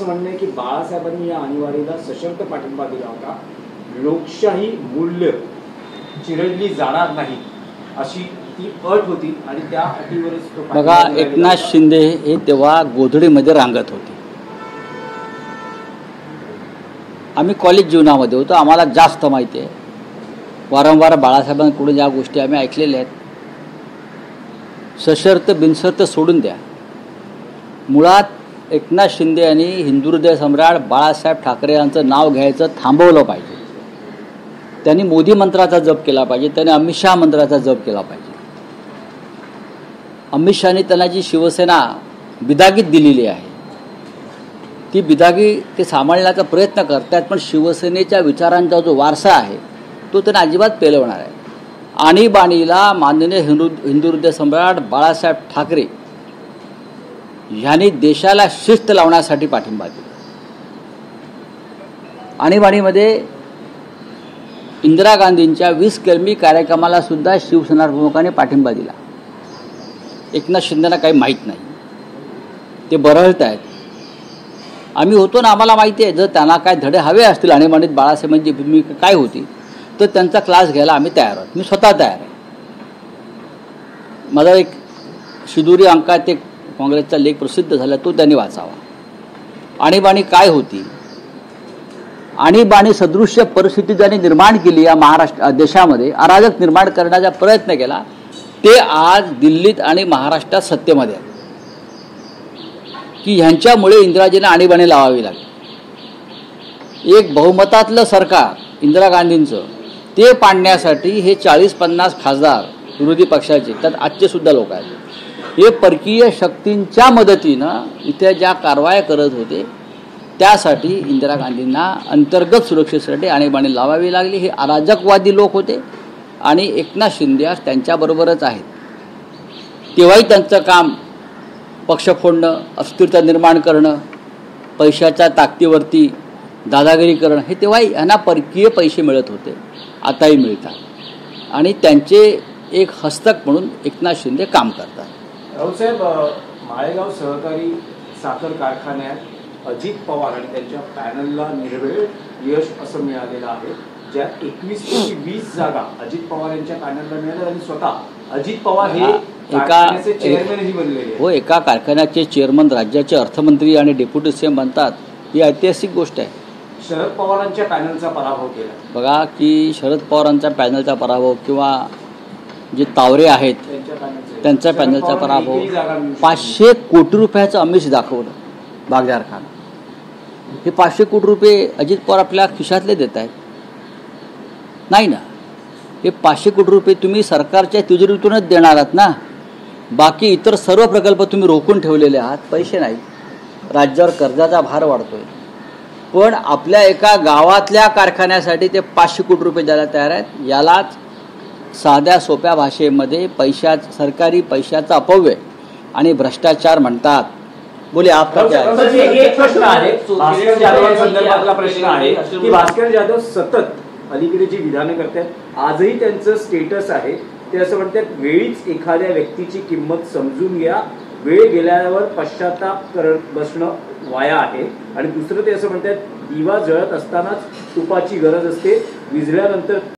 असं म्हणणं आहे की बाळासाहेबांनी या आणीबाणीला सशर्त पाठिंबा दिला होता. लोकशाही मूल्य चिरडली जाणार नाही अशी ती अट होती आणि त्या अटीवरच तो बघा, एकनाथ शिंदे हे तेव्हा गोधडीमध्ये रांगत होते. आम्ही कॉलेज जीवनामध्ये होतो, आम्हाला जास्त माहिती आहे. वारंवार बाळासाहेबांकडून या गोष्टी आम्ही ऐकलेल्या आहेत. सशर्त बिनशर्त सोडून द्या. मुळात एकनाथ शिंदे यांनी हिंदू हृदय सम्राट बाळासाहेब ठाकरे यांचं नाव घ्यायचं थांबवलं पाहिजे. त्यांनी मोदी मंत्राचा जप केला पाहिजे. त्यांनी अमित शहा मंत्राचा जप केला पाहिजे. अमित शहानी त्यांना जी शिवसेना बिदागीत दिलेली आहे ती बिदागी ते सांभाळण्याचा प्रयत्न करतात, पण शिवसेनेच्या विचारांचा जो वारसा आहे तो त्यांना अजिबात पेलवणार आहे. आणीबाणीला माननीय हिंदू हृदय सम्राट बाळासाहेब ठाकरे यांनी देशाला शिस्त लावण्यासाठी पाठिंबा दिला. आणीबाणीमध्ये इंदिरा गांधींच्या 20 कलमी कार्यक्रमाला सुद्धा शिवसेना प्रमुखांनी पाठिंबा दिला. एकनाथ शिंदेना काही माहीत नाही, ते बरळत आहेत. आम्ही होतो ना, आम्हाला माहिती आहे. जर त्यांना काय धडे हवे असतील आणीबाणीत बाळासाहेबांची भूमिका काय होती तर त्यांचा क्लास घ्यायला आम्ही तयार आहोत. मी स्वतः तयार आहे. माझा एक शिदोरी अंकात एक काँग्रेसचा लेख प्रसिद्ध झाला, तो त्यांनी वाचावा. आणीबाणी काय होती, आणीबाणी सदृश्य परिस्थिती ज्यांनी निर्माण केली या महाराष्ट्र देशामध्ये, अराजक निर्माण करण्याचा प्रयत्न केला, ते आज दिल्लीत आणि महाराष्ट्रात सत्तेमध्ये आहे की ह्यांच्यामुळे इंदिराजींना आणीबाणी लावावी लागली. एक बहुमतातलं सरकार इंदिरा गांधींचं ते पाडण्यासाठी हे 40-50 खासदार विरोधी पक्षाचे, त्यात आजचे सुद्धा लोक आहेत, हे परकीय शक्तींच्या मदतीनं इथे ज्या कारवाया करत होते त्यासाठी इंदिरा गांधींना अंतर्गत सुरक्षेसाठी आणीबाणी लावावी लागली. हे अराजकवादी लोक होते आणि एकनाथ शिंदे आज त्यांच्याबरोबरच आहेत. तेव्हाही त्यांचं काम पक्ष फोडणं, अस्थिरता निर्माण करणं, पैशाच्या ताकदीवरती दादागिरी करणं, हे तेव्हाही यांना परकीय पैसे मिळत होते, आताही मिळतात आणि त्यांचे एक हस्तक म्हणून एकनाथ शिंदे काम करतात. रावसाहेब, माळेगाव सहकारी साखर कारखान्यात अजित पवार आणि त्यांच्या पॅनलला निर्वेळ यश असं मिळालेलं आहे, ज्यात 21 पैकी 20 जागा अजित पवार यांच्या पॅनलला मिळाल्या आणि स्वतः अजित पवार हे कारखान्याचे चेअरमॅनही बनलेले. हो, एका कारखान्याचे चेअरमन राज्याचे अर्थमंत्री आणि डेप्युटी सीएम बनतात, ही ऐतिहासिक गोष्ट आहे. शरद पवारांच्या पॅनलचा पराभव केला. बघा की शरद पवारांच्या पॅनलचा पराभव किंवा जे तावरे आहेत त्यांच्या पॅनलचा पराभव, 500 कोटी रुपयाचं आमिष दाखवलं बागदार खान. हे 500 कोटी रुपये अजित पवार आपल्या खिशातले देत आहेत? नाही ना. हे 500 कोटी रुपये तुम्ही सरकारच्या तिजोरीतूनच देणार आहात ना. बाकी इतर सर्व प्रकल्प तुम्ही रोखून ठेवलेले आहात, पैसे नाही. राज्यावर कर्जाचा भार वाढतोय, पण आपल्या एका गावातल्या कारखान्यासाठी ते 500 कोटी रुपये द्यायला तयार आहेत. यालाच साध्या सोप्या भाषेमध्ये सरकारी पैशाचा अपव्यय आणि भ्रष्टाचार म्हणतात. बोले आपका क्या है? एक प्रश्न आहे, भास्कर जाधव संदर्भातला प्रश्न आहे की भास्कर जाधव सतत अलीकडे जी विधानं करतात, आजही त्यांचं स्टेटस आहे ते असं म्हणतात, वेळीच एखाद्या व्यक्तीची किंमत समजून घ्या, वेळ गेल्यावर पश्चाताप करत बसणं वाया आहे. आणि दुसरं ते असं म्हणतात, दिवा जळत असतानाच तुपाची गरज असते, विझल्यानंतर